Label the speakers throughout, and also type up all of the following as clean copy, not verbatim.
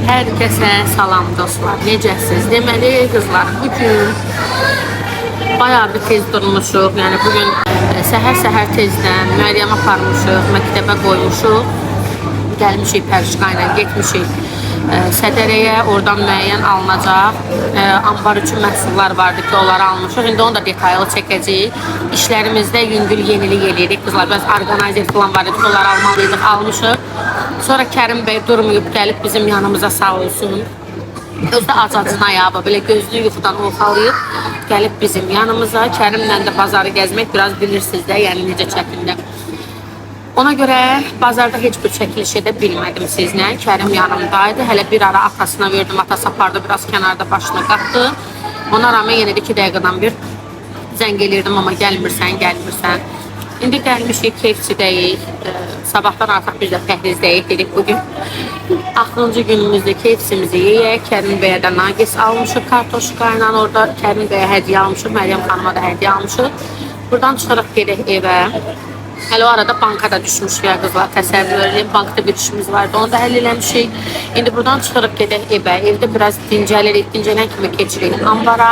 Speaker 1: Herkese salam dostlar. Necəsiz? Deməli qızlar, bugün bayağı bir tez durmuşuq. Yəni bugün səhər tezdən Məryəm aparmışıq, məktəbə qoymuşuq. Gəlmişik Pərişqa ilə, getmişik Sədərəyə, oradan müəyyən alınacaq. Ambar üçün məhsullar vardı ki, onları almışıq. İndi onu da detaylı çəkəcəyik. İşlərimizdə yüngül yenilik eləyirik. Qızlar, biraz orqanayzer falan var idi, onları almalıydıq, almışıq. Sonra Kərim bəy durmayıb gəlib bizim yanımıza sağ olsun. Özdə acacına ya, belə gözlü yuxudan oxalayıb gəlib bizim yanımıza. Kərimlə də bazarı gəzmək biraz bilirsiniz də, yəni necə çətindir. Ona görə bazarda heç bir çəkiliş edə bilmədim sizlə. Kərim yanımdaydı. Hələ bir ara atasına verdim. Atası apardı, biraz kənarda başına qatdı. Ona rağmen yenə də 2 dəqiqədən bir zəng elirdim, amma gəlmirsən. İndi gəlmişik, keyfçidəyik. Sabahdan artıq biz də pəhrizdəyik dedik bugün. Axırıncı günümüzdə keyfsimizi yeyək. Kərim bəyə də nagis almışıq kartoşka ilə. Orada Kərim bəyə hədiyyə almışıq. Məryəm xanıma da hədiyyə almışıq. Buradan çıxaraq gedək evə. Hələ o arada banka da düşmüşük ya qızlar, təsəvvür edin. Bankda bir işimiz vardı, onu da həll eləmişik. İndi buradan çıxırıq gedək evə. Evdə biraz dincəlirik, dincələn kimi keçirik ambara.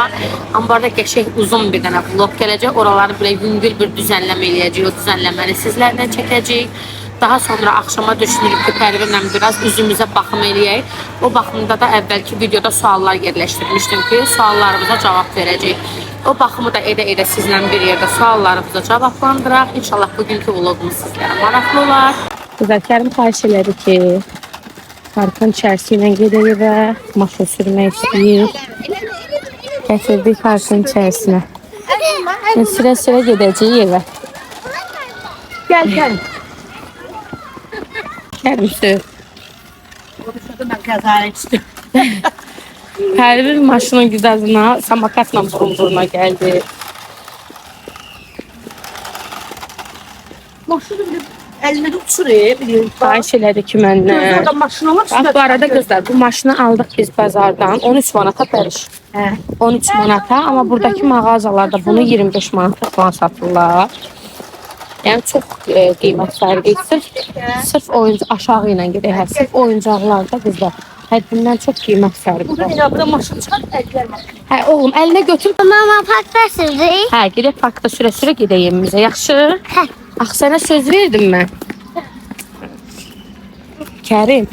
Speaker 1: Ambarda qəşəng uzun bir dənə vlog gələcək. Oraları belə yüngül bir düzənləmə eləyəcək. O düzənləməni sizlərlə çəkəcəyik. Daha sonra axşama düşünürük ki, Pərvinlə biraz üzümüzə baxım eləyək. O baxımda da əvvəlki videoda suallar yerləşdirmişdim ki, suallarımıza cavab verəcəyik. O baxımı da edə sizlə bir yerdə suallarımıza cavablandıraq. İnşallah bugünkü vlogumuz sizlərə maraqlı olar. Güzel, Kərim xahiş elədi ki, parkın içərisi ilə gedək və maşın sürmək istəyir. Gətirdik parkın içərisinə. Sürə gedəcəyik evə. Gəl Kərim. Kərim sür.
Speaker 2: Ben kaza ettim.
Speaker 1: Pərvin maşının güzəzinə samakatla burun-buruna gəldi.
Speaker 2: Maşını elleri uçuruyor biliyorum.
Speaker 1: Xahiş elədi ki, məndən.
Speaker 2: Orada maşın var.
Speaker 1: Bax, bu arada qızlar, bu maşını aldıq biz bazardan. 13 manata Pəriş. 13 manata, amma buradakı mağazalarda bunu 25 manata falan satırlar. Yəni çox qiymət fərqi. Sırf oyuncaq aşağı ilə gedək. Sırf oyuncaqlarda qızlar həddindən çox qiymət fərqi var.
Speaker 2: Burada maşın çıxar, əllər var.
Speaker 1: Hə, oğlum, əlinə götür.
Speaker 3: Mama parkda sürdük.
Speaker 1: Hə, gedək parkda sürə gedək evimizə, yaxşı?
Speaker 3: Hə.
Speaker 1: Ax, sənə söz verdim mən. Kərim.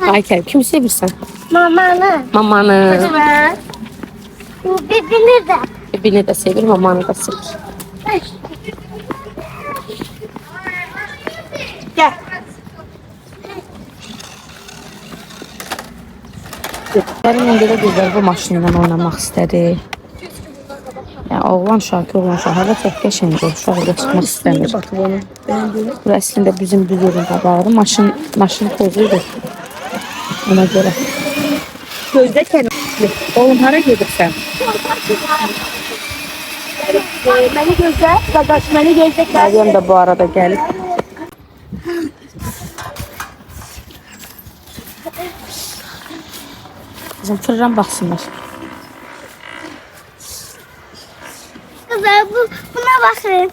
Speaker 1: Ay Kərim, kimi sevirsən?
Speaker 3: Mamanı.
Speaker 1: Mamanı.
Speaker 3: Bibini de.
Speaker 1: Bibini də sevir, mamanı da sevir.
Speaker 2: Gel.
Speaker 1: Kərim indi də güzel bu maşınla oynamaq istədi. Yəni, oğlan uşağı hələ çox qəşəngdir. Uşağı da çıxmaq istəmir. Bu əslində bizim düzürün qabağıdır. Maşın tozuydur. Ona görə.
Speaker 2: Gözde Kerim.
Speaker 1: Oğlum, hara gedirsən?
Speaker 2: Beni gözle. Dadaş beni gözle.
Speaker 1: Məryəm də bu arada gəlib. Bizim fırran baxsınlar.
Speaker 3: Kızlar buna bakın.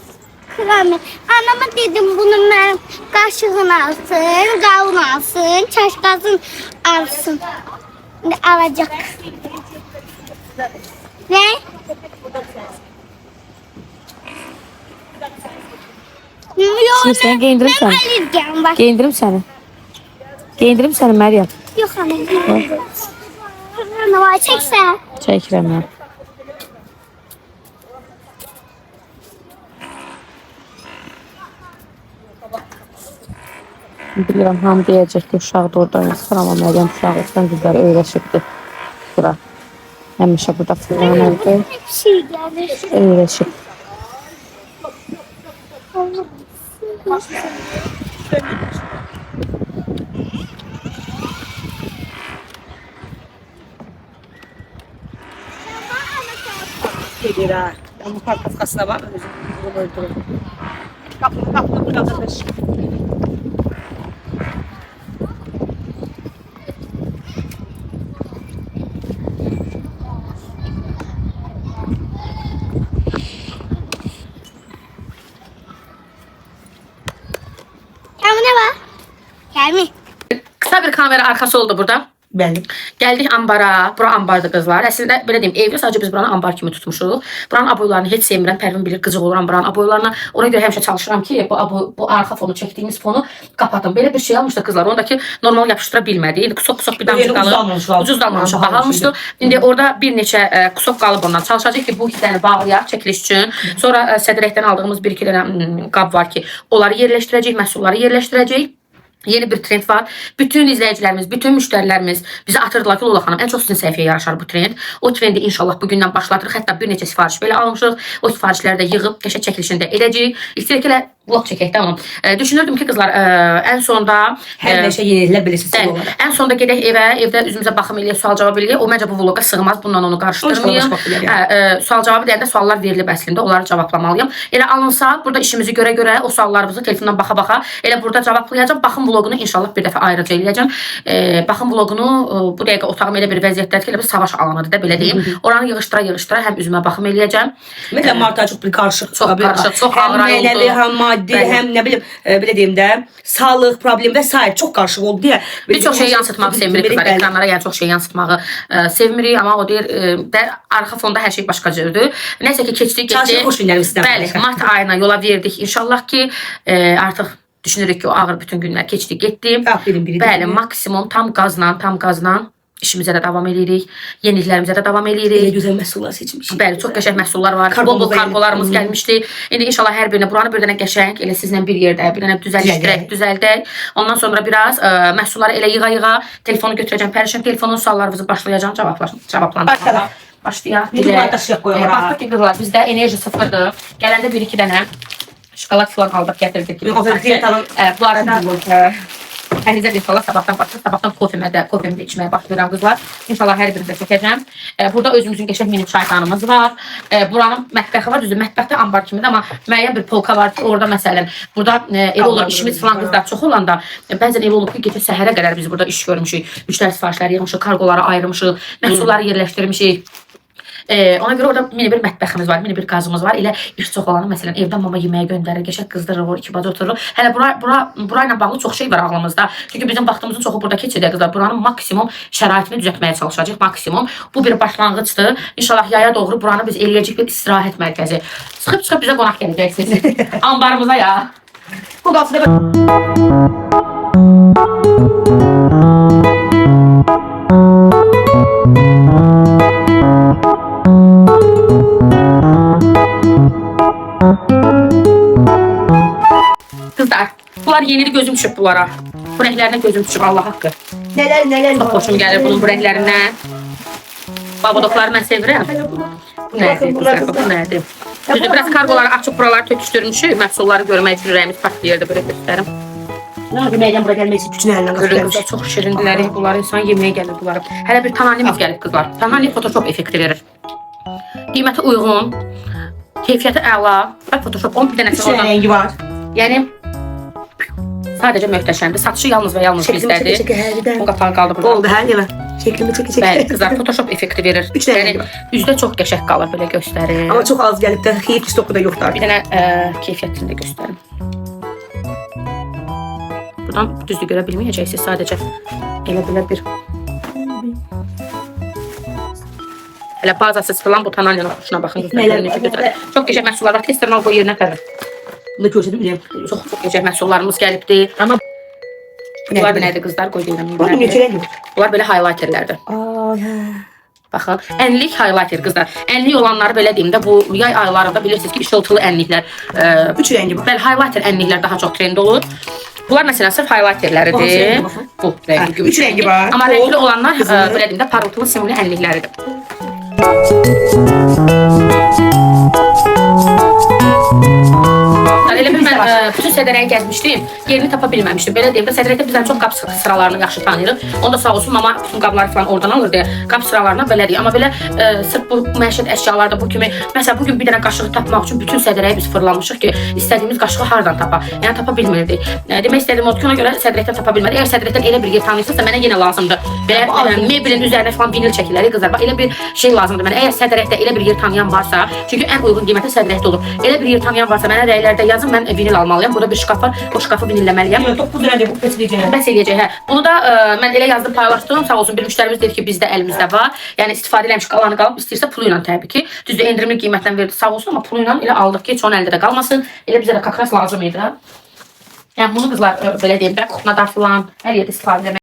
Speaker 3: Kıramet. Anama dedim bunun ben kaşığını alsın, kavun alsın, çaşkasını alsın. Şimdi alacak. Ne?
Speaker 1: Şimdi seni giyindirim
Speaker 3: Ben
Speaker 1: seni.
Speaker 3: alacağım bak.
Speaker 1: Giyindirim seni. Giyindirim seni Məryəm.
Speaker 3: Yok anam. Anam çeksen.
Speaker 1: Çəkirəm ya. Bilirəm, hamı deyəcək ki, uşaq da oradan yazır, amma Məryəm uşaqlıqdan güzel öyrəşibdir. Bura. Həmişə burada falan oldu.
Speaker 3: Bir şey geldi.
Speaker 1: Öyrəşib.
Speaker 2: Gelir ha. Ben bu park kafkasına bak. Bunu öldürürüm. Kapını bırakır.
Speaker 3: Ya bu ne var? Gelmi.
Speaker 1: Kısa bir kamera arkası oldu burada.
Speaker 2: Bəli.
Speaker 1: Gəldik ambara. Bura ambardır qızlar. Əslində belə deyim, evdə sadəcə biz buranı ambar kimi tutmuşuq. Buranın aboylarını heç sevmirəm. Pərvin bilir, qıcıq oluram buranın aboylarına. Ona görə həmişə çalışıram ki, bu arxa fonu çəkdiyimiz fonu kapadım. Belə bir şey almışdıq qızlar. Onu da ki, normal yapışdıra bilmədi. İndi kusok bir damcı qalıb. Ucuz almamışıq, baha almışdıq. İndi orada bir neçə kusok qalıb ondan. Çalışacaq ki, bu hissəni bağlayaq çəkiliş üçün. Sonra sədrəkdən aldığımız bir-iki dənə qab var ki, onları yerləşdirəcək, məhsulları yerləşdirəcək. Yeni bir trend var. Bütün izləyicilərimiz, bütün müştərilərimiz bizə atırdılar ki, Lola xanım, ən çox sizin səhifəyə yaraşar bu trend. O trendi inşallah bugündən başlatırıq. Hətta bir neçə sifariş belə almışıq. O sifarişləri də yığıb qəşəng çəkilişində edəcəyik. İstəyirək elə vlog çəkək də onu. Düşünürdüm ki, qızlar, ən sonda
Speaker 2: hər şey yenilə bilirsiniz.
Speaker 1: Ən sonda gedək evə, evdə üzümüzə baxım eləyək, sual cavab eləyək. O məncə bu vloqa sığmaz. Bundan onu qarışdırmayım. Sual cavabı deyəndə suallar verilib əslində. Onları cavablamalıyım. Elə alınsa, burada işimizi görə-görə o suallarımızı telefondan baxa-baxa elə burada cavablayacağım. Baxım vloqunu inşallah bir dəfə ayrıca eləyəcəm. Baxım vloqunu bu dəqiqə otağım elə bir vəziyyətdədir ki, elə bir savaş alanıdır da belə deyim. Oranı yığışdıra-yığışdıra həm üzümə baxım eləyəcəm.
Speaker 2: Məsələn, Marta çox bir qarışıq.
Speaker 1: Çox qarışıq, çox ağır oldu.
Speaker 2: Maddi, həm nə bilim, belə deyim də, sağlıq problemi və s. çox qarışıq oldu deyə.
Speaker 1: Bir çox şey yansıtmağı sevmirik qızlar, ekranlara yəni çox şey yansıtmağı sevmirik, amma o deyir, arxa fonda hər şey başqa cürdür. Nəsə ki, keçdik, getdik. Bəli, mart ayına yola verdik. İnşallah ki, artıq düşünürük ki, o ağır bütün günlər keçdik, getdik. Bəli, maksimum tam qazla işimizə də davam edirik. Yeniliklərimizə də davam edirik.
Speaker 2: Elə gözəl məhsullar seçmişik.
Speaker 1: Bəli, çox qəşəng məhsullar var. Bol-bol kargolarımız gəlmişdi. İndi inşallah hər birinə buranı bir dənə qəşəng, elə sizlə bir yerdə, bir dənə düzəldək. Ondan sonra biraz məhsulları elə yığa-yığa telefonu götürəcəm. Pərişan telefonun suallarınızı başlayacağım, cavablandırmağa. Başlayaq. Baxdıq ki, qızlar, bizdə enerji sıfırdır. Gələndə bir-iki dənə şokolad filan aldıq, gətirdik. Bu arada Əlinizə bir falan sabahdan başlayır. Sabahdan kofemi də içməyə başlayıram qızlar. İnşallah hər birində çəkəcəm. Burada özümüzün qəşəng minik çayxanamız var. Buranın mətbəxi var. Düzdür, mətbəxdə ambar kimidir, amma müəyyən bir polka var ki, orada məsələn, burada ev olur, işimiz falan qızlar çox olanda, bəzən ev olub ki, gecə səhərə qədər biz burada iş görmüşük. Müştəri sifarişləri yığmışıq, kargoları ayırmışıq, məhsulları yerləşdirmişik. Ona görə orada mini bir mətbəximiz var, mini bir qazımız var. Elə iş çox olanı, məsələn, evdən mama yeməyə göndərir, qəşəng qızdırır, o iki bacı oturur. Hələ bura ilə bağlı çox şey var ağlımızda. Çünki bizim vaxtımızın çoxu burada keçir qızlar. Buranın maksimum şəraitini düzəltməyə çalışacağıq, maksimum. Bu bir başlanğıcdır. İnşallah yaya doğru buranı biz eləyəcək bir istirahət mərkəzi. Çıxıb bizə qonaq gələcəksiniz. Ambarımıza ya. Bu qapıda Kızlar, bunlar yenidir, gözüm düşüb bunlara. Bu rənglərinə gözüm düşüb, Allah haqqı.
Speaker 2: Nələr
Speaker 1: Çox xoşum gəlir bunun bu rənglərindən. Babadokları mən sevirəm. Bu nədir kızlar, bu nədir? Düzdür, biraz kargoları açıb buraları töküşdürmüşük. Məhsulları görmək üçün ürəyimiz partlayırdı, belə göstərim.
Speaker 2: Yeməkdən bura gəlmək üçün bütün əlindən
Speaker 1: qaçırmışıq. Çox şirindiləri, bunlar insan yeməyə gəlir bunlara. Hələ bir tananimiz gəlib qızlar. Tanani Photoshop effekti verir. Qiyməti uyğun, keyfiyyəti əla. Bax, Photoshop 11 dənəsi
Speaker 2: oradan. Rəngi var.
Speaker 1: Yəni, sadəcə möhtəşəmdir. Satışı yalnız və yalnız bizdədir. O qapağı qaldı burada.
Speaker 2: Oldu, hər yerə. Şəklimi çəkəcək.
Speaker 1: Bəli, qızlar, Photoshop effekti verir. Yəni, üzdə çox qəşəng qalır, belə göstərir.
Speaker 2: Amma çox az gəlib də, xeyif stoku da yoxdur.
Speaker 1: Bir dənə keyfiyyətini də göstərim. Buradan düzdür görə bilməyəcəksiniz, sadəcə elə bir Hələ bazasız filan bu Tananyanın xoşuna baxın. Çox qəşəng məhsullar var. Testerdən al, qoy yerinə tərəf.
Speaker 2: Bunu görsədim biləyəm.
Speaker 1: Çox qəşəng məhsullarımız gəlibdir. Amma bunlar nədir qızlar? Qoy deyirəm. Bunlar belə highlighterlərdir. Baxın, ənlik highlighter qızlar. Ənlik olanları belə deyim də, bu yay aylarında bilirsiniz ki, işıltılı ənliklər.
Speaker 2: Üç rəngi var.
Speaker 1: Bəli, highlighter ənliklər daha çox trend olur. Bunlar məsələn sırf highlighterləridir. Bu rəngi, gümüş rəngi var. Amma rəngli olanlar belə deyim də, parıltılı simli ənlikləridir. Elə bir mən bütün sədərəyi gəzmişdim, yerini tapa bilməmişdim. Belə deyim də, sədərəkdə bizdən çox qap sıralarını yaxşı tanıyırıq. Onda sağ olsun, mama bütün qabları falan oradan alır deyə, qap sıralarına belə deyim. Amma belə sırf bu məişət əşyalarda bu kimi, məsələn, bugün bir dənə qaşığı tapmaq üçün bütün sədərəyi biz fırlamışıq ki, istədiyimiz qaşığı hardan tapa, yəni tapa bilmirdik. Demək istədiyim odur ki, ona görə sədərəkdən tapa bilmədik. Əgər sədərəkdən elə bir yer tanıyırsansa, mənə yenə lazımdır. Belə mebelin üzərinə falan vinil çəkiləri, qızlar, bax, elə bir şey lazımdır mənə. Əgər sədərəkdə elə bir yer tanıyan varsa, çünki ən uyğun qiymətə sədərəkdə olur. Elə bir yer tanıyan varsa, mənə rəylərdə yazın. mən vinil almalıyam. Burada bir şkaf var. O şkafı vinilləməliyəm.
Speaker 2: 9 liraya bu kesiləcək.
Speaker 1: Bəs eləyəcək, hə. Bunu da mən elə yazdım, paylaşdım. Sağ olsun bir müştərimiz dedi ki, bizdə əlimizdə var. Yəni istifadə eləmiş qalanı qalıb, istəyirsə pulu ilə təbii ki. Düzdür, endirimli qiymətdən verdi, sağ olsun, amma pulu ilə elə aldıq ki, heç onun əldə də qalmasın. Elə bizə də kakras lazım idi. Yəni bunu qızlar belə deyim də, kuxuna dartılan, hər yerdə istifadə eləmək.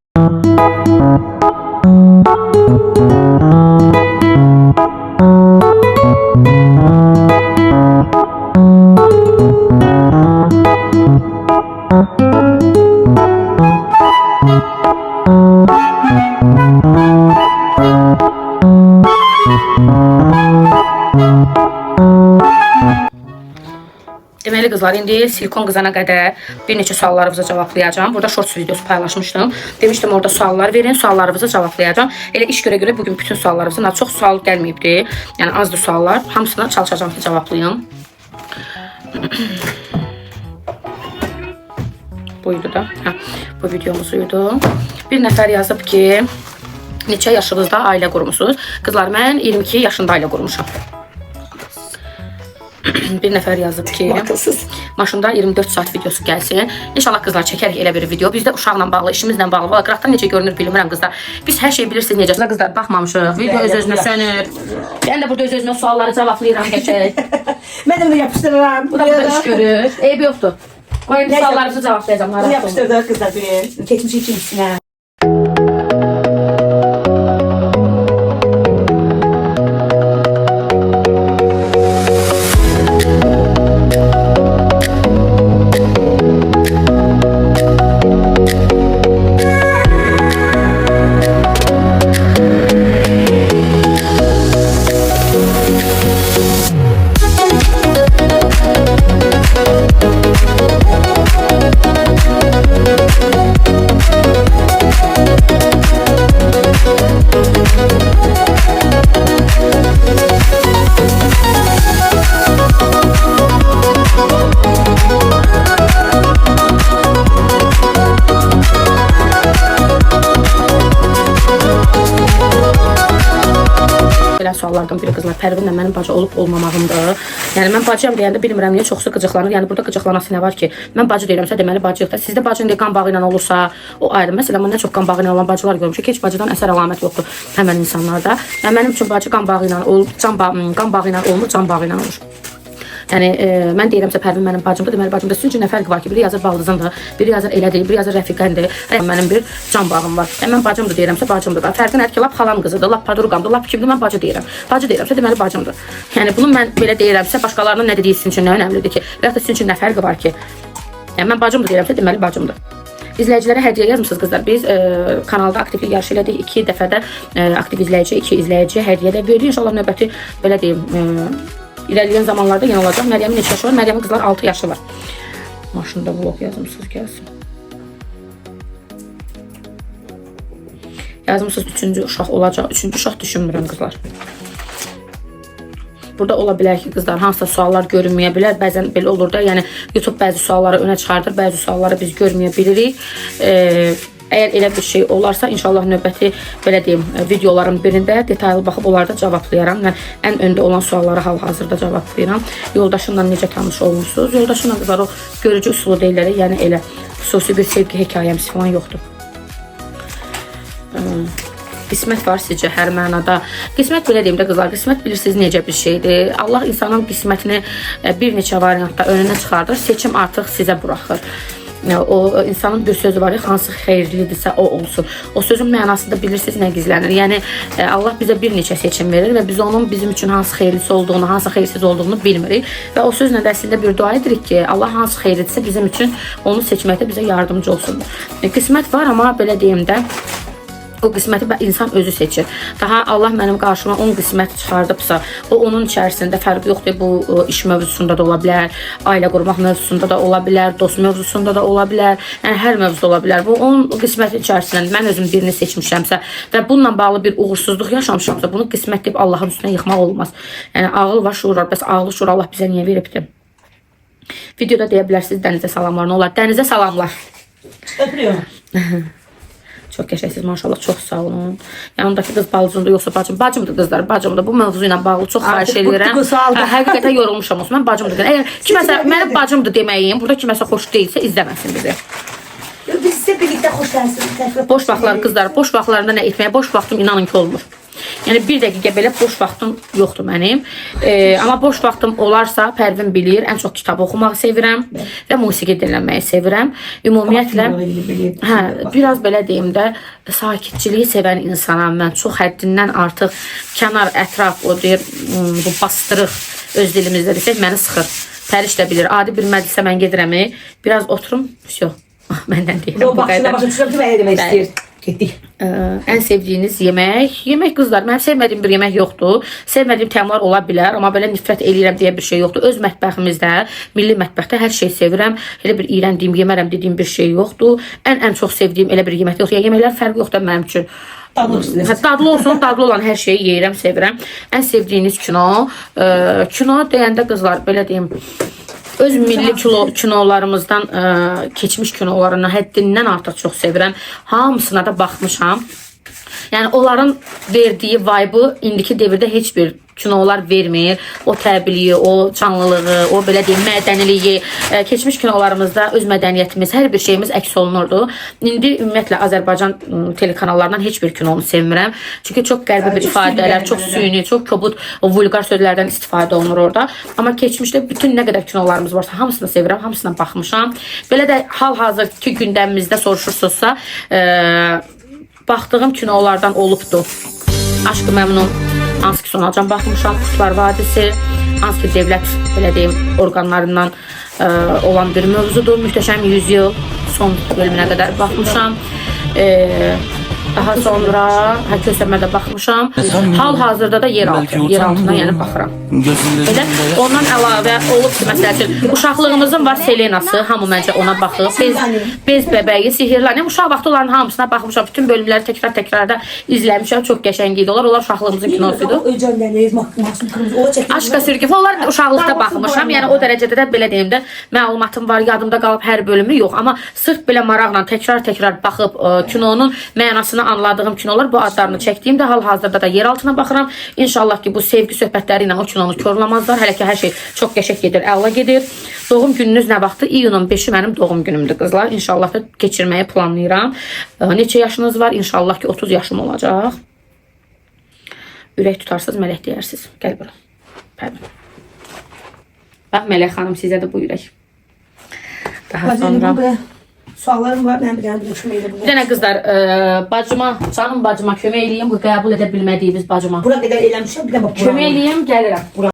Speaker 1: Deməli qızlar, indi silikon qızana qədər bir neçə suallarınızı cavablayacağım. Burada shorts videosu paylaşmışdım. Demişdim orada suallar verin, suallarınızı cavablayacağım. Elə iş görə bugün bütün suallarınızdan çox sual gəlməyibdi. Yəni azdır suallar. Hamısına çalışacağım ki, cavablayım. Buydu da. Hə, bu videomuzuydu. Bir nəfər yazıb ki, neçə yaşınızda ailə qurmusunuz? Qızlar, mən 22 yaşında ailə qurmuşam. Bir nəfər yazıb ki, maşında 24 saat videosu gəlsin. İnşallah qızlar çəkərik elə bir video. Bizdə uşaqla bağlı, işimizlə bağlı. Valla qıraqdan necə görünür bilmirəm qızlar. Biz hər şeyi bilirsiniz necə. Qızlar baxmamışıq. Video öz-özünə sönür. Mən də burada öz-özünə sualları cavablayıram geçək.
Speaker 2: Mən də bunu yapışdırıram.
Speaker 1: Bu da burada iş görür. Eybi yoxdur. Qoyun suallarınızı cavablayacağım.
Speaker 2: Bunu yapışdırdı kızlar bir. Keçmiş için üstüne.
Speaker 1: Suallardan biri qızlar, Pərvinlə mənim bacı olub olmamağımdır. Yəni mən bacıyam deyəndə bilmirəm niyə çoxsu qıcıqlanır. Yəni burada qıcıqlanası nə var ki? Mən bacı deyirəmsə deməli bacı yoxdur. Sizdə bacı indi qan bağı ilə olursa, o ayrı məsələ. Mən nə çox qan bağı ilə olan bacılar görmüşəm ki, heç bacıdan əsər əlamət yoxdur həmin insanlarda. Yəni mənim üçün bacı qan bağı ilə olub, qan bağı ilə olmur, can bağı ilə olur. Yəni mən deyirəmsə Pərvin mənim bacımdır, deməli bacımda sizin üçün nə fərqi var ki, biri yazır baldızındır, biri yazır elədir, biri yazır rəfiqəndir. Mənim bir can bağım var. Yəni mən bacımdır deyirəmsə bacımdır. Fərqi nədir ki, lap xalam qızıdır, lap padruqamdır, lap kimdir, mən bacı deyirəm. Bacı deyirəmsə deməli bacımdır. Yəni bunu mən belə deyirəmsə başqalarının nə dediyi sizin üçün nə önəmlidir ki, və ya da sizin üçün nə fərqi var ki? Yəni mən bacımdır deyirəmsə deməli bacımdır. İzləyicilərə hədiyyə yazmışsınız qızlar. Biz kanalda aktivlik yarışı elədik. 2 dəfədə aktiv izləyici, 2 izləyiciyə hədiyyə də verdik. İnşallah növbəti belə deyim İlerleyen zamanlarda yeni olacaq. Məryəmin neçə yaşı var? Məryəmin qızlar 6 yaşı var. Maşında vlog yazmışsınız, gəlsin. Yazmışsınız 3-cü uşaq olacaq. 3-cü uşaq düşünmürəm qızlar. Burada ola bilər ki, qızlar hansısa suallar görünməyə bilər. Bəzən belə olur da, yəni YouTube bəzi sualları önə çıxardır, bəzi sualları biz görməyə bilirik. Əgər elə bir şey olarsa, inşallah növbəti belə deyim, videoların birində detaylı baxıb onlarda cavablayaram. Mən ən öndə olan sualları hal-hazırda cavablayıram. Yoldaşımla necə tanış olmuşsunuz? Yoldaşımla qızlar o görücü usulu deyirlər, yəni elə xüsusi bir sevgi hekayəmiz falan yoxdur. Qismət var sizcə hər mənada? Qismət belə deyim də qızlar, qismət bilirsiniz necə bir şeydir. Allah insanın qismətini bir neçə variantda önünə çıxardır. Seçim artıq sizə buraxır. O insanın bir sözü var ya, hansı xeyirlidirsə o olsun. O sözün mənası da bilirsiniz nə gizlənir. Yəni Allah bizə bir neçə seçim verir və biz onun bizim üçün hansı xeyirlisi olduğunu, hansı xeyirsiz olduğunu bilmirik. Və o sözlə də əslində bir dua edirik ki, Allah hansı xeyirlidirsə bizim üçün onu seçməkdə bizə yardımcı olsun. Qismət var, amma belə deyim də o qisməti insan özü seçir. Daha Allah mənim qarşıma 10 qismət çıxardıbsa, o onun içərisində fərqi yoxdur. Bu iş mövzusunda da ola bilər, ailə qurmaq mövzusunda da ola bilər, dost mövzusunda da ola bilər. Yəni hər mövzuda ola bilər. Bu 10 qismətin içərisindən mən özüm birini seçmişəmsə və bununla bağlı bir uğursuzluq yaşamışamsa, bunu qismət deyib Allahın üstünə yıxmaq olmaz. Yəni ağıl var, şuur var. Bəs ağlı, şuur Allah bizə niyə veribdi? Videoda deyə bilərsiniz Dənizə salamlar, nə olar? Dənizə salamlar.
Speaker 2: Öpürüyorum.
Speaker 1: Çox qəşəngsiniz, maşallah, çox sağ olun. Yanımdakı qız bacımdır, yoxsa bacım. Bacımdır qızlar, bacımdır. Bu mövzu ilə bağlı çox xahiş edirəm. Həqiqətən yorulmuşam olsun. Mən bacımdır deyirəm. Əgər kiməsə mənim bacımdır deməyim, burada kiməsə xoş deyilsə izləməsin bizi.
Speaker 2: Biz sizə birlikdə xoşlansın.
Speaker 1: Boş vaxtlar qızlar, boş vaxtlarında nə etməyə, boş vaxtım inanın ki olmur. Yəni bir dəqiqə belə boş vaxtım yoxdur mənim. Amma boş vaxtım olarsa, Pərvin bilir, ən çox kitab oxumağı sevirəm və musiqi dinləməyi sevirəm. Ümumiyyətlə, biraz belə deyim də, sakitçiliyi sevən insanam mən. Çox həddindən artıq kənar ətraf, o deyir, bu bastırıq öz dilimizdə desək, məni sıxır. Pəriş də bilir, adi bir məclisə mən gedirəm, biraz oturum, məndən deyirəm.
Speaker 2: O baxışına başa düşürəm ki, mənə demək istəyir. Getdik.
Speaker 1: Ən sevdiyiniz yemək qızlar, mənim sevmədiyim bir yemək yoxdur. Sevmədiyim təamlar ola bilər, amma belə nifrət eləyirəm deyə bir şey yoxdur. Öz mətbəximizdə, milli mətbəxdə hər şey sevirəm. Elə bir iyrəndiyim, yemərəm dediyim bir şey yoxdur. Ən çox sevdiyim elə bir yemək yoxdur. Yeməklər fərqi yoxdur mənim üçün. Dadlı olsun, dadlı olan hər şeyi yeyirəm, sevirəm. Ən sevdiyiniz kino, kino deyəndə qızlar, belə deyim, öz milli kinolarımızdan keçmiş kinolarını həddindən artıq çox sevirəm. Hamısına da baxmışam. Yəni onların verdiyi vibe'ı indiki devirdə heç bir kinolar vermir. O təbliği, o canlılığı, o belə deyim, mədəniliyi, keçmiş kinolarımızda öz mədəniyyətimiz, hər bir şeyimiz əks olunurdu. İndi ümumiyyətlə Azərbaycan telekanallarından heç bir kinonu sevmirəm. Çünki çox qəribə bir ifadələr, çox süni, çox kobud, vulgar sözlərdən istifadə olunur orada. Amma keçmişdə bütün nə qədər kinolarımız varsa hamısını sevirəm, hamısına baxmışam. Belə də hal-hazırki gündəmimizdə soruşursunuzsa, baxdığım kinolardan olubdu. Aşk-ı Məmnun, hansı ki Sonacan baxmışam, Quşlar Vadisi, hansı ki dövlət, belə deyim, orqanlarından olan bir mövzudur. Mühtəşəm Yüzyıl son bölümünə qədər baxmışam. Daha sonra Kösəmədə baxmışam. Hal-hazırda da yeraltına yəni baxıram. Elə ondan əlavə olub ki, məsəl üçün uşaqlığımızın var Selenası, hamı məncə ona baxıb. Bez bəbəyi, Sihirlər. Yəni uşaq vaxtı onların hamısına baxmışam. Bütün bölümləri təkrar-təkrarda izləmişəm. Çox qəşəng idi. Onlar uşaqlığımızın kinosuydu. Aşka Sürgüf, onlar uşaqlıqda baxmışam. Yəni o dərəcədə də belə deyim də məlumatım var, yadımda qalıb hər bölümü yox. Amma sırf belə maraqla təkrar-təkrar baxıb kinonun mənasını anladığım kinolar, bu adlarını çəkdiyimdə hal-hazırda da yer altına baxıram. İnşallah ki, bu sevgi söhbətləri ilə o kinonu korlamazlar. Hələ ki, hər şey çox qəşəng gedir, əla gedir. Doğum gününüz nə vaxtı? İyunun 5-i mənim doğum günümdür, qızlar. İnşallah da keçirməyi planlayıram. Neçə yaşınız var? İnşallah ki, 30 yaşım olacaq. Ürək tutarsınız, mələk deyərsiniz. Gəl bura. Pərbin. Bax, Mələk xanım, sizə də bu ürək. Daha sonra...
Speaker 2: Suallarım var, mən bir dənə hoşuma edir.
Speaker 1: Bir dənə qızlar, bacıma, canım bacıma kömək eləyim, bu qəbul edə bilmədiyimiz bacıma.
Speaker 2: Bura qədər eləmişəm, bir dənə bax.
Speaker 1: Kömək eləyim, gəlirəm.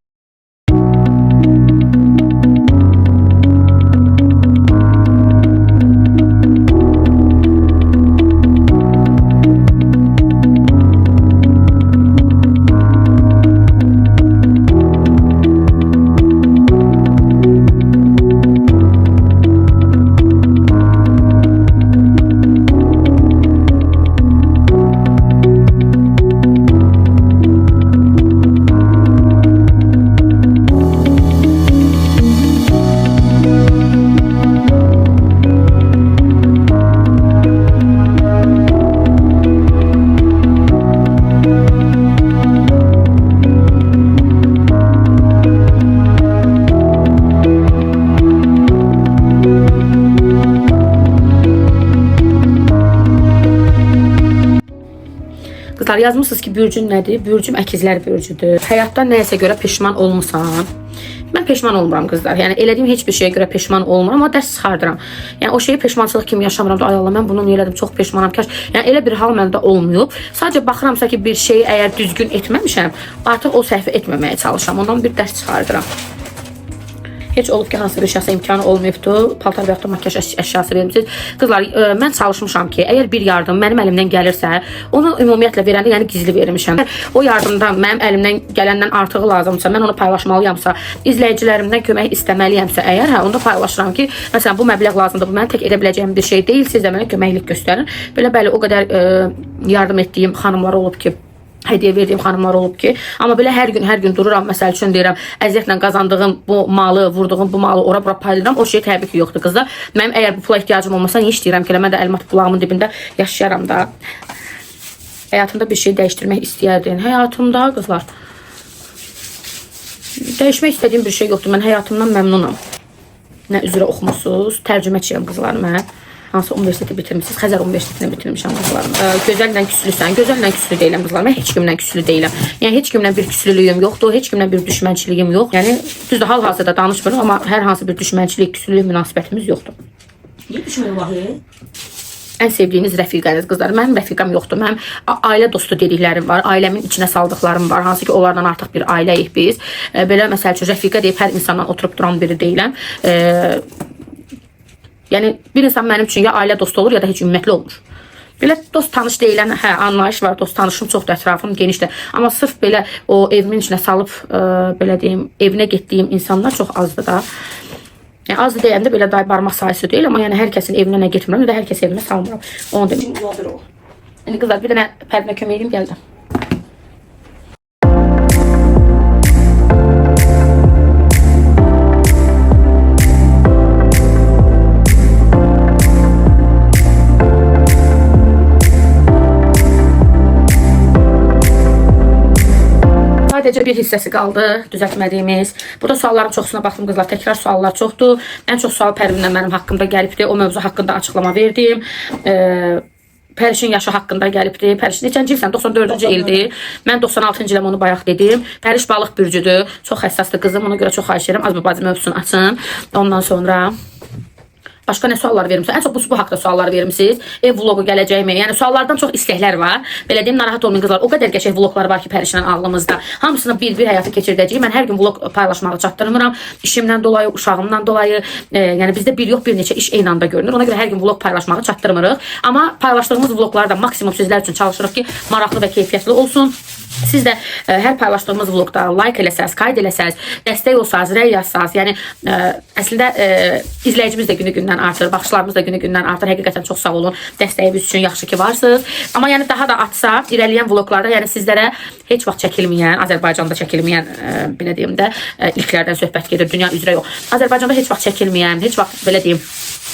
Speaker 1: Qızlar, yazmışsınız ki, bürcün nədir? Bürcüm əkizlər bürcüdür. Həyatdan nəyəsə görə peşman olmusan? Mən peşman olmuram qızlar. Yəni elədiyim heç bir şeyə görə peşman olmuram, amma dərs çıxardıram. Yəni o şeyi peşmançılıq kimi yaşamıram da, ay Allah, mən bunu niyə elədim? Çox peşmanam. Kaş. Yəni elə bir hal məndə olmayıb. Sadəcə baxıramsa ki, bir şeyi əgər düzgün etməmişəm, artıq o səhvi etməməyə çalışıram. Ondan bir dərs çıxardıram. Heç olub ki, hansı bir şəxsə imkanı olmayıbdır, paltar və yaxud da makyaj əşyası vermişsiniz. Qızlar, mən çalışmışam ki, əgər bir yardım mənim əlimdən gəlirsə, onu ümumiyyətlə verəndə, yəni gizli vermişəm. O yardımda mənim əlimdən gələndən artığı lazımsa, mən onu paylaşmalıyamsa, izləyicilərimdən kömək istəməliyəmsə, əgər onda paylaşıram ki, məsələn, bu məbləğ lazımdır, bu mən tək edə biləcəyim bir şey deyil, siz də mənə köməklik göstərin. Belə bəli, o qədər yardım etdiyim xanımlar olub ki, hədiyyə verdiyim xanımlar olub ki, amma belə hər gün dururam, məsəl üçün deyirəm, əziyyətlə qazandığım bu malı, vurduğum bu malı ora bura paylayıram, o şey təbii ki yoxdur qızlar. Mənim əgər bu pula ehtiyacım olmasa, niyə işləyirəm ki, mən də əlim atıb qulağımın dibində yaşayaram da. Həyatımda bir şey dəyişdirmək istəyərdim. Həyatımda qızlar dəyişmək istədiyim bir şey yoxdur. Mən həyatımdan məmnunam. Nə üzrə oxumusunuz? Tərcüməçiyəm qızlar mən. Hansı universiteti bitirmişsiniz? Xəzər Universitetini bitirmişəm qızlarım. Gözəllə küslüsən. Gözəllə küslü deyiləm qızlar. Mən heç kimlə küslü deyiləm. Yəni heç kimlə bir küslülüyüm yoxdur. Heç kimlə bir düşmənçiliyim yox. Yəni düzdür, hal-hazırda danışmırıq, amma hər hansı bir düşmənçilik, küslülük münasibətimiz yoxdur.
Speaker 2: Niyə düşmən var?
Speaker 1: Ən sevdiyiniz rəfiqəniz qızlar. Mənim rəfiqəm yoxdur. Mənim ailə dostu dediklərim var. Ailəmin içinə saldıqlarım var. Hansı ki, onlardan artıq bir ailəyik biz. Belə məsəl üçün rəfiqə deyib hər insandan oturub duran biri deyiləm. Yəni bir insan mənim üçün ya ailə dostu olur, ya da heç ümumiyyətlə olmur. Belə dost tanış deyilən, hə, anlayış var, dost tanışım çoxdur, ətrafım genişdir. Amma sırf belə o evimin içinə salıb, belə deyim, evinə getdiyim insanlar çox azdır da. Yəni az deyəndə belə day barmaq sayısı deyil, amma yəni hər kəsin evinə nə getmirəm, ya da hər kəs evinə salmıram. Onu demək. İndi qızlar, bir dənə Fərdinə kömək edeyim, gəldim. Sadəcə bir hissəsi qaldı düzəltmədiyimiz. Burada sualların çoxsuna baxdım qızlar. Təkrar suallar çoxdur. Ən çox sual Pərvinlə mənim haqqımda gəlibdi. O mövzu haqqında açıqlama verdim. Pərişin yaşı haqqında gəlibdi. Pəriş neçənci ilsən? 94-cü ildir. Mən 96-cı iləm, onu bayaq dedim. Pəriş balıq bürcüdür. Çox həssasdır qızım. Ona görə çox xahiş edirəm. Azərbaycan mövzusunu açın. Ondan sonra başqa nə suallar vermişsiniz? Ən çox bu haqda suallar vermişsiniz. Ev vlogu gələcəkmi? Yəni suallardan çox istəklər var. Belə deyim, narahat olmayın qızlar. O qədər qəşəng vloglar var ki, Pərişlə ağlımızda. Hamısını bir-bir həyata keçirdəcəyik. Mən hər gün vlog paylaşmağı çatdırmıram. İşimdən dolayı, uşağımdan dolayı, yəni bizdə bir yox, bir neçə iş eyni anda görünür. Ona görə hər gün vlog paylaşmağı çatdırmırıq. Amma paylaşdığımız vloglarda maksimum sizlər üçün çalışırıq ki, maraqlı və keyfiyyətli olsun. Siz də hər paylaşdığımız vlogda like eləsəz, qayd eləsəz, dəstək olsanız, rəy yazsanız, yəni əslində izləyicimiz də günü-gündən artır, baxışlarımız da günü-gündən artır. Həqiqətən çox sağ olun. Dəstəyiniz üçün yaxşı ki varsınız. Amma yəni daha da artsa, irəliyən vloglarda yəni sizlərə heç vaxt çəkilməyən, Azərbaycanda çəkilməyən, belə deyim də, ilklərdən söhbət gedir, dünya üzrə yox. Azərbaycanda heç vaxt çəkilməyən, heç vaxt belə deyim,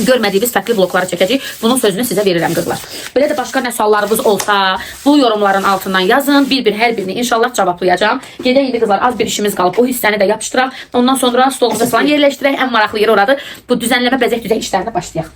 Speaker 1: görmədiyiniz fərqli vlogları çəkəcəyik. Bunun sözünü sizə verirəm qızlar. Belə də başqa nə suallarınız olsa, bu yorumların altından yazın. Bir-bir hər birini inşallah cavablayacağım. Gedək indi qızlar, az bir işimiz qalıb. O hissəni də yapışdıraq. Ondan sonra stolumuza falan yerləşdirək. Ən maraqlı yeri oradır. Bu düzənləmə, bəzək düzək işlərinə başlayaq.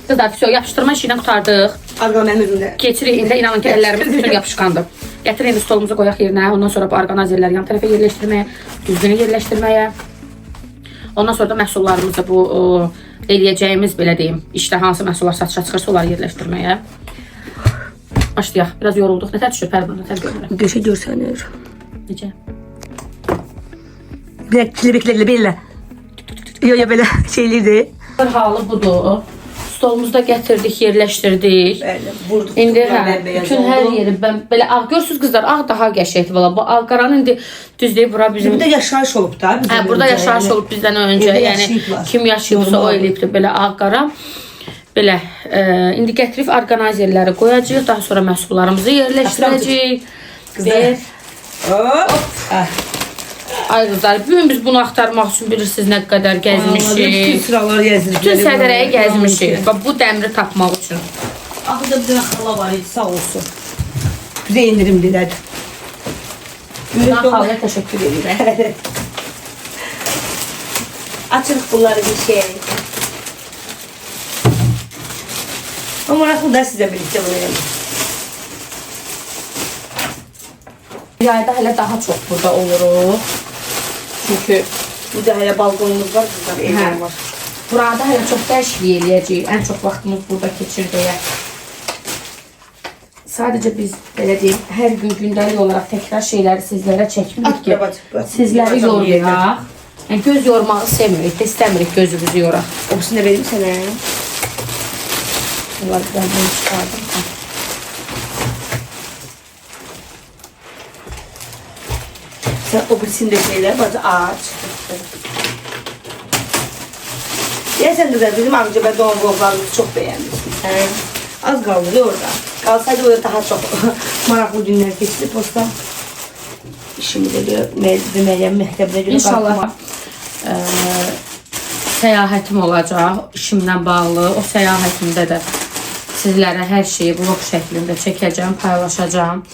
Speaker 1: Qızlar, yapışdırma işi ilə qutardıq.
Speaker 2: Arqan mənim özümdə.
Speaker 1: Keçirik, indi inanın ki, əllərimiz bütün yapışqandır. Gətirin, indi stolumuzu qoyaq yerinə. Ondan sonra bu orqanizerləri yan tərəfə yerləşdirməyə, düzgünü yerləşdirməyə. Ondan sonra da məhsullarımızı bu eləyəcəyimiz, belə deyim, işdə hansı məhsullar satışa çıxırsa onları yerləşdirməyə. Başlayaq. Biraz yorulduq. Nətər düşür Pərvin? Nətər görürəm?
Speaker 2: Döşə görsənir.
Speaker 1: Necə?
Speaker 2: Belə kilibiklərlə belə. Yo, belə şeylərdir.
Speaker 1: Halı budur. stolumuzda gətirdik, yerləşdirdik.
Speaker 2: Bəli, vurduq.
Speaker 1: İndi bütün hər yeri belə ağ görürsüz qızlar, ağ daha qəşəngdir valla. Bu ağ qaranın indi düzdür bura bizim.
Speaker 2: Burada yaşayış olub da bizdən.
Speaker 1: Hə, burada yaşayış olub bizdən öncə. Yəni kim yaşayıbsa o eləyibdir belə ağ qara. Belə indi gətirib orqanizerləri qoyacağıq, daha sonra məhsullarımızı yerləşdirəcəyik. Ver.
Speaker 2: Hop.
Speaker 1: Ay qızlar, bugün biz bunu axtarmaq üçün bilirsiniz nə qədər gəzmişik.
Speaker 2: Bütün sıralar gəzmişik.
Speaker 1: Bütün sədərəyə gəzmişik. Bax bu dəmiri tapmaq üçün.
Speaker 2: Axı da bir dənə xala var idi, sağ olsun. Bizə indirim dilədi.
Speaker 1: Bundan xalaya təşəkkür edirəm.
Speaker 2: Açırıq bunları bir şey. Ama maraqlı da sizə birlikdə bunu eləmək.
Speaker 1: Yayda hələ daha çox burada oluruq. Çünki
Speaker 2: Burada hələ balkonumuz var, burada evlər var.
Speaker 1: burada hələ çox dəyişiklik eləyəcəyik. Ən çox vaxtımız burada keçir deyə. Sadəcə biz belə deyim, hər gün gündəlik olaraq təkrar şeyləri sizlərə çəkmirik ki, sizləri yormayaq. Yəni göz yormağı sevmirik, istəmirik gözümüzü yoraq.
Speaker 2: Obisini də vereyim sənə.
Speaker 1: Allah güzel bunu çıxardım.
Speaker 2: Sen obisini də şeylər, bazı aç. Deyəsən də bizim amcaba doğum vloglarımızı çox bəyənmişsiniz. Az qaldı orada. Qalsaydı orada daha çox maraqlı günlər keçdi. Posta işimiz ediyor. Məryəm məktəbinə görə
Speaker 1: İnşallah səyahətim olacaq, işimlə bağlı. O səyahətimdə də sizlərə hər şeyi vlog şəklində çəkəcəm, paylaşacağım.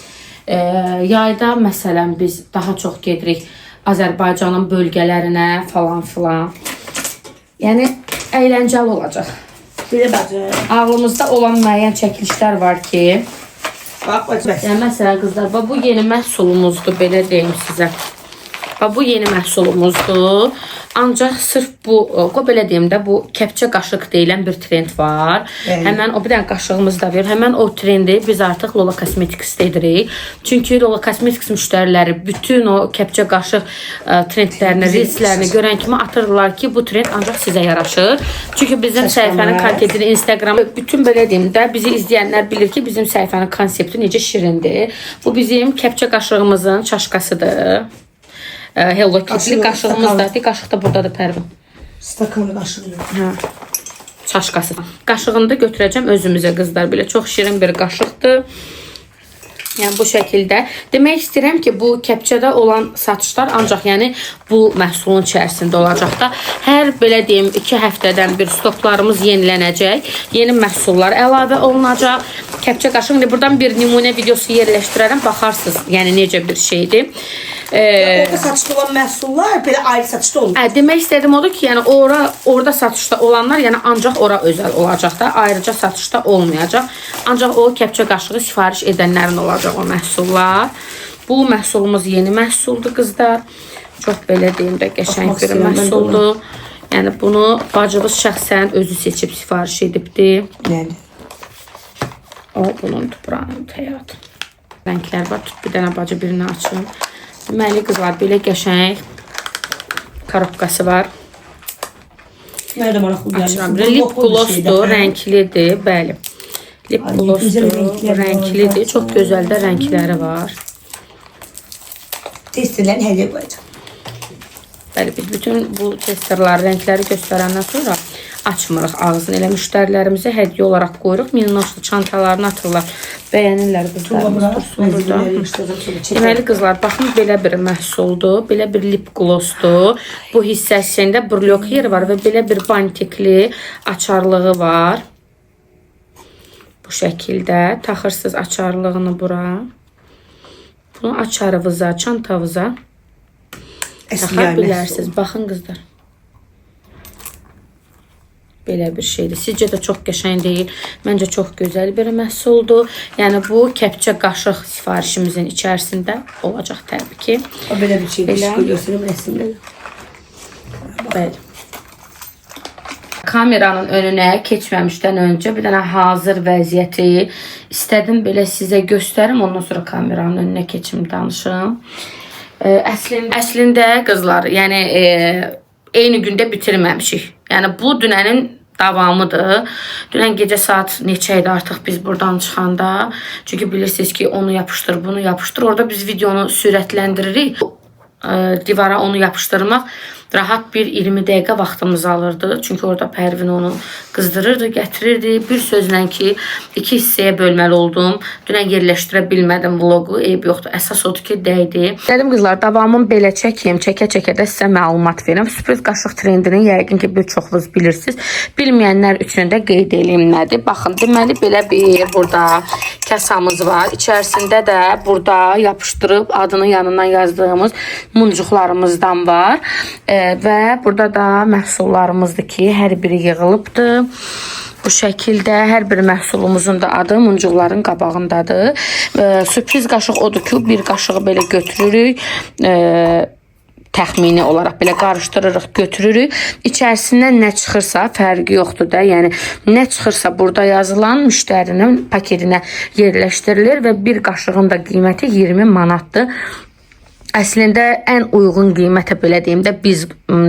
Speaker 1: Yayda məsələn biz daha çox gedirik Azərbaycanın bölgələrinə falan filan. Yəni əyləncəli olacaq.
Speaker 2: Belə bacı.
Speaker 1: Ağlımızda olan müəyyən çəkilişlər var ki,
Speaker 2: Bax, bacı.
Speaker 1: yəni məsələn qızlar, bu yeni məhsulumuzdur, belə deyim sizə. Bu yeni məhsulumuzdur. Ancaq sırf bu, belə deyim də, bu kəpçə qaşıq deyilən bir trend var. Həmən o bir dənə qaşığımız da verir. Həmən o trendi biz artıq Lola Cosmetics'də edirik. Çünki Lola Cosmetics müştəriləri bütün o kəpçə qaşıq trendlərini, reelslərini görən kimi atırlar ki, bu trend ancaq sizə yaraşır. Çünki bizim səhifənin kontentini Instagram, bütün belə deyim də, bizi izləyənlər bilir ki, bizim səhifənin konsepti necə şirindir. Bu bizim kəpçə qaşığımızın çaşkasıdır. Hello Kitty qaşığımız da, qaşıq da buradadır Pərvin.
Speaker 2: Stakanlı qaşığı yox.
Speaker 1: Hə. Çaşkası. Qaşığını da götürəcəm özümüzə qızlar. Belə çox şirin bir qaşıqdır. Yəni bu şəkildə. Demək istəyirəm ki, bu kəpçədə olan satışlar ancaq yəni bu məhsulun içərisində olacaq da. Hər belə deyim 2 həftədən bir stoklarımız yenilənəcək. Yeni məhsullar əlavə olunacaq. Kəpçə qaşıq. Buradan bir nümunə videosu yerləşdirərəm. Baxarsınız, yəni necə bir şeydir.
Speaker 2: Orada satışda olan məhsullar belə ayrı satışda olur.
Speaker 1: Demək istədim odur ki, yəni orada satışda olanlar yəni ancaq ora özəl olacaq da, ayrıca satışda olmayacaq. Ancaq o kəpçə qaşığı sifariş edənlərin olacaq o məhsullar. Bu məhsulumuz yeni məhsuldur qızlar. Çox belə deyim də qəşəng bir məhsuldur. Yəni bunu bacımız şəxsən özü seçib sifariş edibdi.
Speaker 2: Yəni.
Speaker 1: O bunun tuprağının həyatı. Rənglər var. Tut bir dənə bacı birini açın. Deməli qızlar belə qəşəng korobkası var.
Speaker 2: Nerede maraqlı
Speaker 1: Açıram. Lip glossdur, rənklidir, bəli. Lip glossdur, rənklidir. Çox gözəl də rəngləri var.
Speaker 2: Testerlərini hədiyyə qoyacaq.
Speaker 1: Bəli, biz bütün bu testerləri, rəngləri göstərəndən sonra açmırıq ağzını. Elə müştərilərimizə hədiyyə olaraq qoyuruq. Minnoşlu çantalarını atırlar. Bəyənirlər qızlarımız dursun burada. Deməli qızlar, baxın belə bir məhsuldur. Belə bir lip glossdur. Bu hissəsində burlok yeri var və belə bir bantikli açarlığı var. Bu şəkildə taxırsınız açarlığını bura. Bunu açarınıza, çantavıza taxa bilərsiniz. Baxın qızlar. Belə bir şeydir. Sizcə də çox qəşəng deyil. Məncə çox gözəl bir məhsuldur. Yəni bu kəpçə qaşıq sifarişimizin içərisində olacaq təbii ki.
Speaker 2: O belə bir şeydir. Göstərəm rəsmdə.
Speaker 1: Bəli. Kameranın önünə keçməmişdən öncə bir dənə hazır vəziyyəti istədim belə sizə göstərim. Ondan sonra kameranın önünə keçim, danışım. Əslində qızlar, yəni eyni gündə bitirməmişik. Yəni bu dünənin davamıdır. Dünən gecə saat neçə idi artıq biz buradan çıxanda. Çünki bilirsiniz ki, onu yapışdır, bunu yapışdır. Orada biz videonu sürətləndiririk. Divara onu yapışdırmaq rahat bir 20 dəqiqə vaxtımız alırdı. Çünki orada Pərvin onu qızdırırdı, gətirirdi. Bir sözlə ki, 2 hissəyə bölməli oldum. Dünən yerləşdirə bilmədim vlogu. Eyb yoxdur. Əsas odur ki, dəydi. Dedim qızlar, davamını belə çəkeyim. Çəkə-çəkə də sizə məlumat verim. Sürpriz qaşıq trendini yəqin ki, bir çoxunuz bilirsiniz. Bilməyənlər üçün də qeyd edeyim nədir. Baxın, deməli belə bir burada kasamız var. İçərisində də burada yapışdırıb adını yanından yazdığımız muncuqlarımızdan var. Və burada da məhsullarımızdır ki, hər biri yığılıbdır. Bu şəkildə hər bir məhsulumuzun da adı muncuqların qabağındadır. Sürpriz qaşıq odur ki, bir qaşığı belə götürürük. Təxmini olaraq belə qarışdırırıq, götürürük. İçərisindən nə çıxırsa fərqi yoxdur da. Yəni nə çıxırsa burada yazılan müştərinin paketinə yerləşdirilir və bir qaşığın da qiyməti 20 manatdır. Əslində ən uyğun qiymətə belə deyim də biz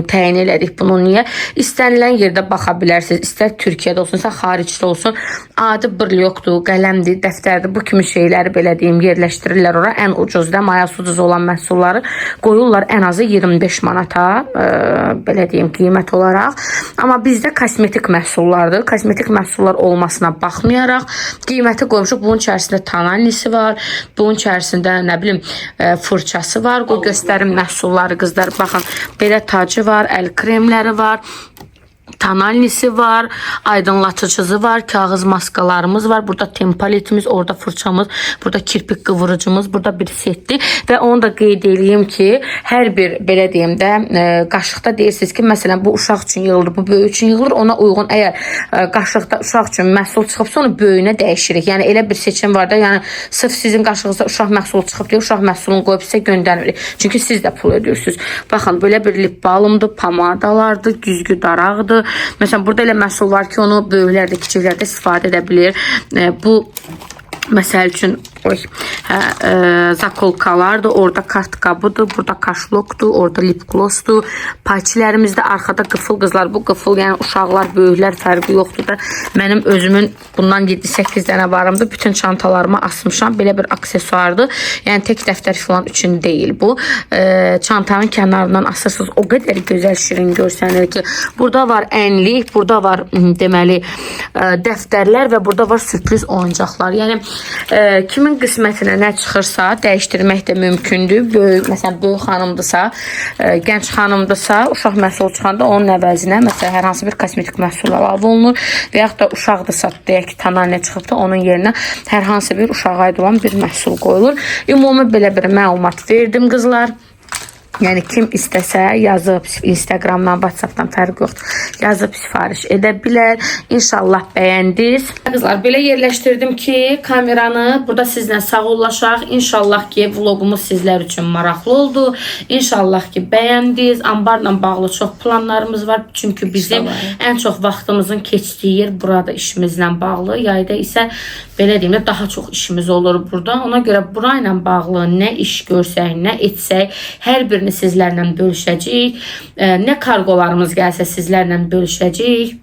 Speaker 1: təyin elədik bunu. Niyə? İstənilən yerdə baxa bilərsiniz. İstər Türkiyədə olsun, istər xaricdə olsun. Adi brlyokdur, qələmdir, dəftərdir. Bu kimi şeyləri belə deyim yerləşdirirlər ora. Ən ucuz da mayasuduz olan məhsulları qoyurlar ən azı 25 manata belə deyim qiymət olaraq. Amma bizdə kosmetik məhsullardır. Kosmetik məhsullar olmasına baxmayaraq qiyməti qoymuşuq. Bunun içərisində tonalnisi var. Bunun içərisində nə bilim fırçası var. Qoy göstərim məhsulları qızlar. Baxın, belə tacı var, əl kremləri var. Tonalnisi var, aydınlatıcısı var, kağız maskalarımız var. Burada tempaletimiz, orada fırçamız, burada kirpik qıvırıcımız, burada bir setdir. Və onu da qeyd edeyim ki, hər bir belə deyim də qaşıqda deyirsiniz ki, məsələn bu uşaq üçün yığılır, bu böyük üçün yığılır. Ona uyğun əgər qaşıqda uşaq üçün məhsul çıxıbsa onu böyüyünə dəyişirik. Yəni elə bir seçim var da, yəni sırf sizin qaşığınızda uşaq məhsulu çıxıb deyə uşaq məhsulunu qoyub sizə göndərmirik. Çünki siz də pul ödəyirsiniz. Baxın, belə bir lip balmdır, pomadalardır, güzgü darağıdır. Məsələn, burada elə məhsul var ki, onu böyüklər də, kiçiklər də istifadə edə bilir. Bu, məsəl üçün, zakolkalardır, orada kart qabıdır, burada kaşlokdur, orada lip glossdur. Patçilərimizdə arxada qıfıl qızlar. Bu qıfıl, yəni uşaqlar, böyüklər fərqi yoxdur da. Mənim özümün bundan 7-8 dənə varımdır. Bütün çantalarıma asmışam. Belə bir aksesuardır. Yəni tək dəftər filan üçün deyil bu. Çantanın kənarından asırsınız. O qədər gözəl şirin görsənir ki. Burada var ənlik, burada var deməli dəftərlər və burada var sürpriz oyuncaqlar. Yəni kimin qismətinə nə çıxırsa dəyişdirmək də mümkündür. Böyük, məsələn, böyük xanımdırsa, gənc xanımdırsa, uşaq məhsul çıxanda onun əvəzinə məsələn hər hansı bir kosmetik məhsul əlavə olunur və yaxud da uşaqdırsa, deyək ki, tonalniya çıxıbsa onun yerinə hər hansı bir uşağa aid olan bir məhsul qoyulur. Ümumi belə bir məlumat verdim qızlar. Yəni kim istəsə yazıb Instagramdan, WhatsAppdan fərqi yoxdur. Yazıb sifariş edə bilər. İnşallah bəyəndiniz. Qızlar, belə yerləşdirdim ki, kameranı burada sizlə sağollaşaq. İnşallah ki, vlogumuz sizlər üçün maraqlı oldu. İnşallah ki, bəyəndiniz. Ambarla bağlı çox planlarımız var. Çünki bizim ən çox vaxtımızın keçdiyi yer burada işimizlə bağlı. Yayda isə belə deyim də daha çox işimiz olur burada. Ona görə burayla bağlı nə iş görsək, nə etsək, hər bir sizlərlə bölüşəcəyik. Nə kargolarımız gəlsə sizlərlə bölüşəcəyik.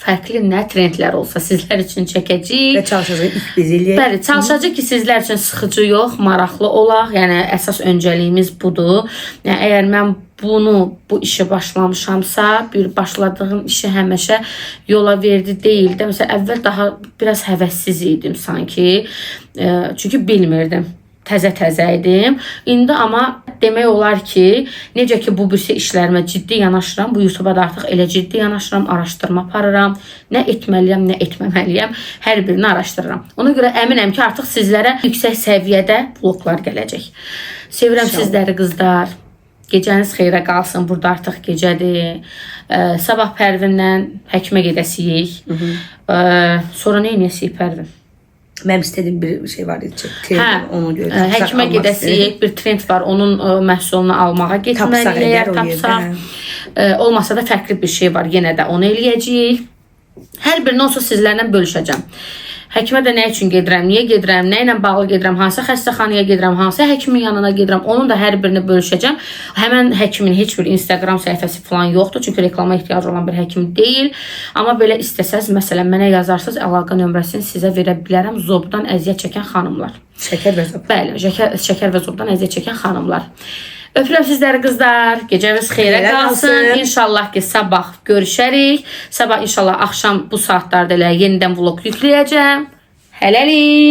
Speaker 1: Fərqli nə trendlər olsa sizlər üçün çəkəcəyik.
Speaker 2: Və çalışacaq ilk biz eləyək. Bəli,
Speaker 1: çalışacaq ki, sizlər üçün sıxıcı yox, maraqlı olaq. Yəni əsas öncəliyimiz budur. Yəni əgər mən bu işi başlamışamsa, bir başladığım işi həmişə yola verdi deyil də. Məsələn, əvvəl daha biraz həvəssiz idim sanki. Çünki bilmirdim. Təzə idim. İndi amma demək olar ki, necə ki bu birisi işlərimə ciddi yanaşıram, bu YouTube'a da artıq elə ciddi yanaşıram, araşdırma aparıram, nə etməliyəm, nə etməməliyəm, hər birini araşdırıram. Ona görə əminəm ki, artıq sizlərə yüksək səviyyədə vloglar gələcək. Sevirəm sizləri qızlar. Gecəniz xeyrə qalsın. Burada artıq gecədir. Sabah Pərvindən həkimə gedəsiyik. Sonra nə edəsiyik Pərvin?
Speaker 2: Mənim istədiyim bir şey var idi. Onu görürəm.
Speaker 1: Həkimə gedəsiyik, bir trend var. Onun məhsulunu almağa getməliyik. Tapsaq. Olmasa da fərqli bir şey var. Yenə də onu eləyəcəyik. Hər birini olsa sizlərlə bölüşəcəm. Həkimə də nə üçün gedirəm, niyə gedirəm, nə ilə bağlı gedirəm, hansı xəstəxanaya gedirəm, hansı həkimin yanına gedirəm, onun da hər birini bölüşəcəm. Həmən həkimin heç bir Instagram səhifəsi falan yoxdur, çünki reklama ehtiyacı olan bir həkim deyil. Amma belə istəsəz, məsələn, mənə yazarsınız, əlaqə nömrəsini sizə verə bilərəm. Zobdan əziyyət çəkən xanımlar.
Speaker 2: Şəkər və zob.
Speaker 1: Bəli, şəkər və zobdan əziyyət çəkən xanımlar. Öpürəm sizləri qızlar. Gecəniz xeyrə qalsın. İnşallah ki, sabah görüşərik. Sabah inşallah axşam bu saatlarda elə yenidən vlog yükləyəcəm. Hələlik.